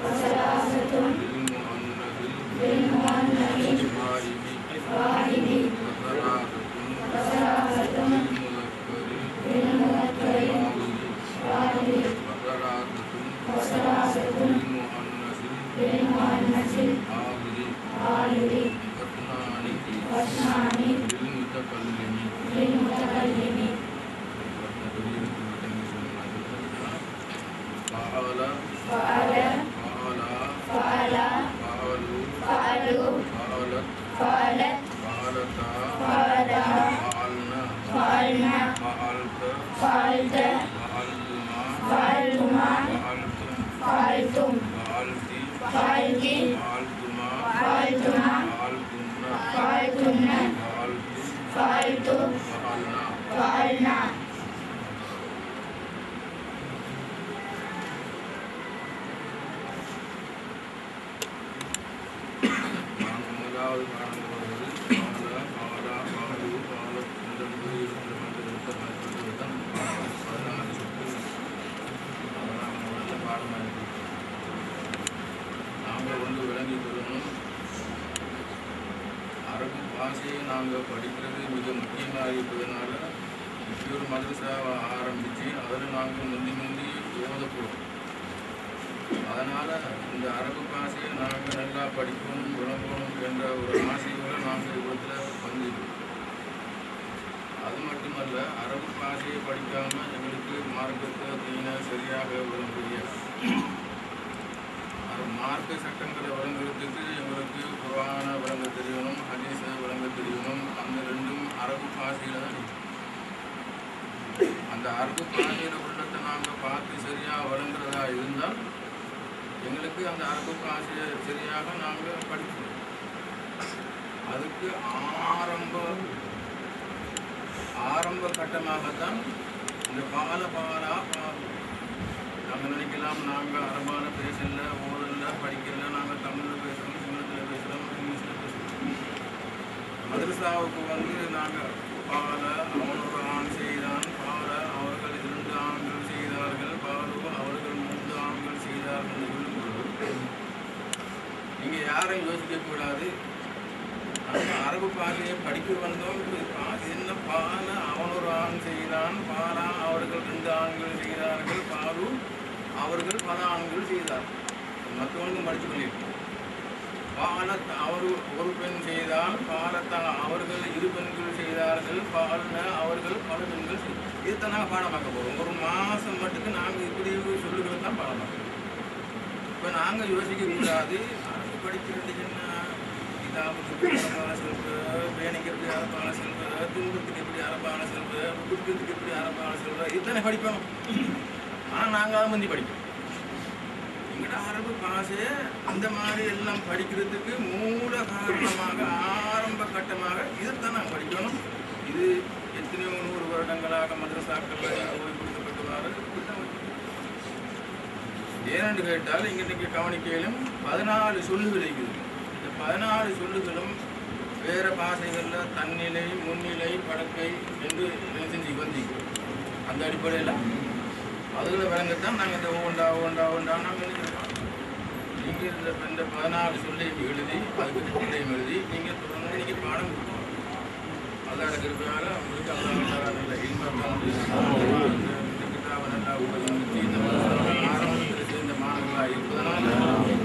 وثلاثة للمؤنث الغائب وثلاثة للمذكر الغائب وثلاثة للمؤنث الحاضر واثنان للمتكلم فعل فعلوا فعلت فعلنا فعلت فعلتما فعلتم فعلت فعلتما فعلتن فعلت فعلنا அரபு பாஷையை நாங்கள் படிக்கிறது மிக முக்கியமாக இருப்பதனால இப்படி ஒரு மதரசாவை ஆரம்பித்து அதில் நாங்கள் முந்தி ஓதப்போம். அதனால் இந்த அரபு பாஷையை நாங்கள் நல்லா படிக்கணும் விளங்கணும் என்ற ஒரு ஆசையோடு நாங்கள் இவ்வளத்தில் வந்துருக்கோம். அது மட்டுமல்ல, அரபு பாஷையை படிக்காமல் எங்களுக்கு மார்க்கத்தை தீன சரியாக விளங்க முடியாது. மார்க்க சட்டங்களை வழங்குறதுக்கு எங்களுக்கு குர்ஆன வழங்க தெரியணும், ஹதீஸை வழங்க தெரியணும். அந்த ரெண்டும் அரபு பாஷையில் தான் இருக்குது. அந்த அரபு பாஷையில் உள்ளத்தை நாங்கள் பார்த்து சரியாக வழங்குறதா இருந்தால் எங்களுக்கு அந்த அரபு பாஷையை சரியாக நாங்கள் படிக்கணும். அதுக்கு ஆரம்ப கட்டமாகத்தான் இந்த பாலா நாங்கள் நினைக்கலாம், நாங்கள் அரபால பேசல, ஓதல, படிக்கல, நாங்கள் தமிழில் பேசுகிறோம், சிங்களத்தில் பேசுகிறோம், இங்கிலீஷில் பேசுகிறோம். மதரசாவுக்கு நாங்கள் பால அவனோட ஆண் செய்தான், பால அவர்கள் 2 ஆண்கள் செய்தார்கள், பாலு அவர்கள் 3 ஆண்கள் செய்தார்கள் என்று சொல்லும்போது நீங்கள் யாரையும் யோசிக்கக்கூடாது. நாங்கள் அரபு பாலையை படிக்க வந்தோம். என்ன பால அவனொரு ஆண் செய்தான், பாலா அவர்கள் 2 ஆண்கள் செய்தார்கள், பாலு அவர்கள் 10 ஆண்கள் செய்தார்கள். மற்றவங்க படித்து பண்ணியிருக்கோம். பாலத் அவர் ஒரு பெண் செய்தால், பாலத்தான் அவர்கள் 2 பெண்கள் செய்தார்கள், பாலன அவர்கள் 10 பெண்கள் செய்தார்கள். இதுதான் நாங்கள் பாடமாக்க போகிறோம். ஒரு மாதம் மட்டுக்கு நாங்கள் இப்படி சொல்லுகிறது தான் பாடமாக்க. இப்போ நாங்கள் யோசிக்கக்கூடாது, அரபு படிக்கிறது என்ன, இதாவுக்கு எப்படி அரபான செல்வ, பேணிக்கு எப்படி அரபான செல்வ, துன்பத்துக்கு எப்படி அரபான செல்வ, குடுக்கத்துக்கு எப்படி அரபான செல்வ, இதுதானே படிப்போம். ஆனால் நாங்கள் அதை முந்தி படிப்போம். எங்கள்ட அரபு பாஷையை அந்த மாதிரி எல்லாம் படிக்கிறதுக்கு மூல காரணமாக ஆரம்ப கட்டமாக இதைத்தான் நாங்கள் படிக்கணும். இது எத்தனையோ 100 வருடங்களாக மதரசாக்கள் ஓய்வு கொடுக்கப்பட்டுவார். ஏனென்று கேட்டால் இன்றைக்கு கவனிக்கையிலும் 14 சொல்லுகள் இருக்குது. இந்த 14 சொல்லுகளும் வேறு பாஷைகளில் தன்னிலை, முன்னிலை, படக்கை என்று செஞ்சு வந்திருக்கிறோம். அந்த அடிப்படையில் அதில் விளங்கத்தான் நாங்கள் இந்த ஒவ்வொன்றா நாங்கள் எழுதியிருக்கோம். நீங்கள் இந்த 14 சொல்லையும் எழுதி, அதுக்கு சொல்லையும் எழுதி நீங்கள் தொடர்ந்து நீங்கள் பாடம் கொடுக்கணும். அல்லாஹ் கிருபையால உங்களுக்கு அல்லாஹ் நல்ல இன்பம் இந்த கிதாபை நல்லா உபயோகித்து இந்த ஆரம்பத்தில் சேர்ந்த மாணவர்களாக இருப்பதனால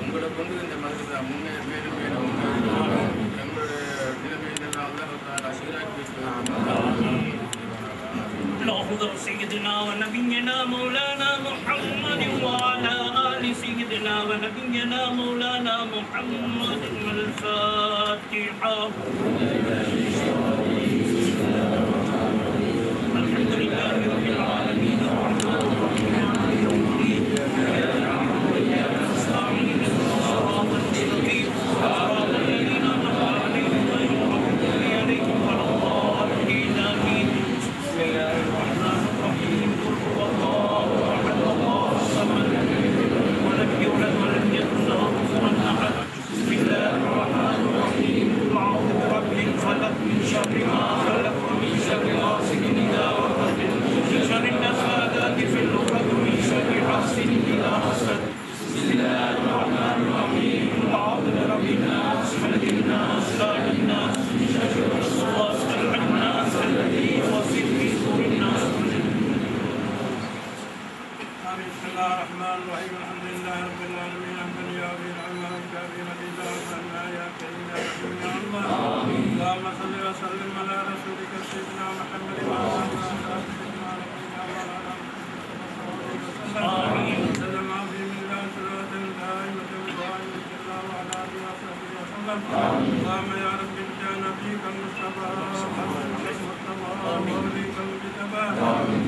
உங்களை கொண்டு இந்த மதரசா மேலும் மேலும் எங்களுடைய நிலைமையிலெல்லாம் அல்லாஹ் சீராக்கி வைக்கிறது. اللهم سيدنا ونبينا مولانا محمد وعلى آل سيدنا ونبينا مولانا محمد الفاتحة. الحمد لله رب العالمين الرحمن الرحيم مالك يوم الدين إياك نستعين صراط المستقيم صراط الذين أنعمت عليهم غير المغضوب عليهم ولا الضالين آمين. بسم الله الرحمن الرحيم. قل هو الله أحد الله الصمد ولم يولد ولم يكن له كفوا أحد. بسم الله الرحمن الرحيم. قل أعوذ برب الفلق آمين. بسم الله الرحمن الرحيم. الحمد لله رب العالمين حمدا يوافي نعمه ويكافئ مزيدا وسلمنا يا كريم يا رحيم يا الله. اللهم صل وسلم على رسولك سيدنا محمد وعلى آله وصحبه سيدنا نبينا مولانا وسلم في ملة صلاة دائمة دائمة الله وعلى آله وصحبه وسلم. اللهم يا رب جاء نبيك المصطفى حبيبك المصطفى ووليك المجتبى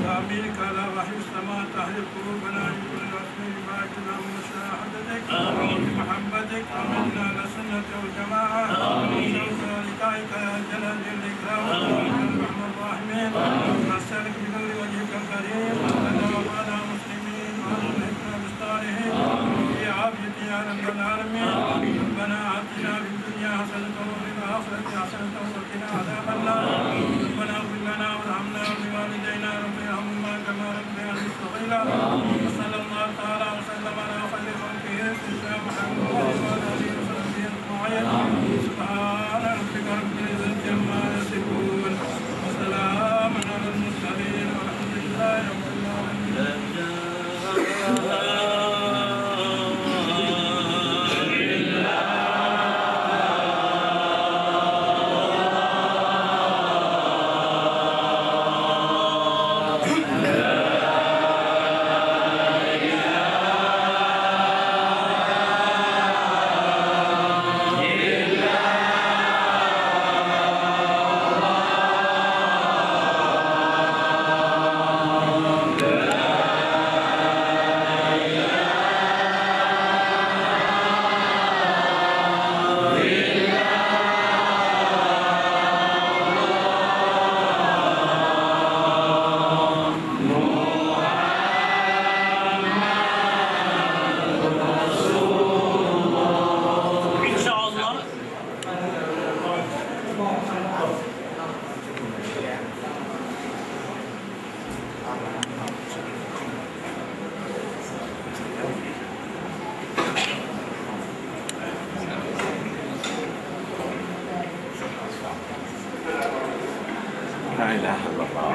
وأمينك على وحي السماء تحيي قلوبنا من كل رسول باعثنا من مشاهدتك ومحبتك ومنا على السنة والجماعة وشوق لقائك يا جلال الإكرام الرحمن الراحمين. نسألك بنور وجهك الكريم لنا وعلى المسلمين وعلى الحكمة بالصالحين في عافية يا رب العالمين. ربنا آتنا في الدنيا حسنة وفي الآخرة حسنة وقنا عذاب النار. ربنا اغفر لنا وارحمنا ولوالدينا رب ارحمهما كما ربياني صغيرا. وصلى الله تعالى وسلم على خير خلقه سيدنا محمد وعلى آله وصحبه أجمعين. سبحان ربك رب العزة عما يصفون وسلام على المرسلين والحمد لله رب العالمين. لا إله إلا الله.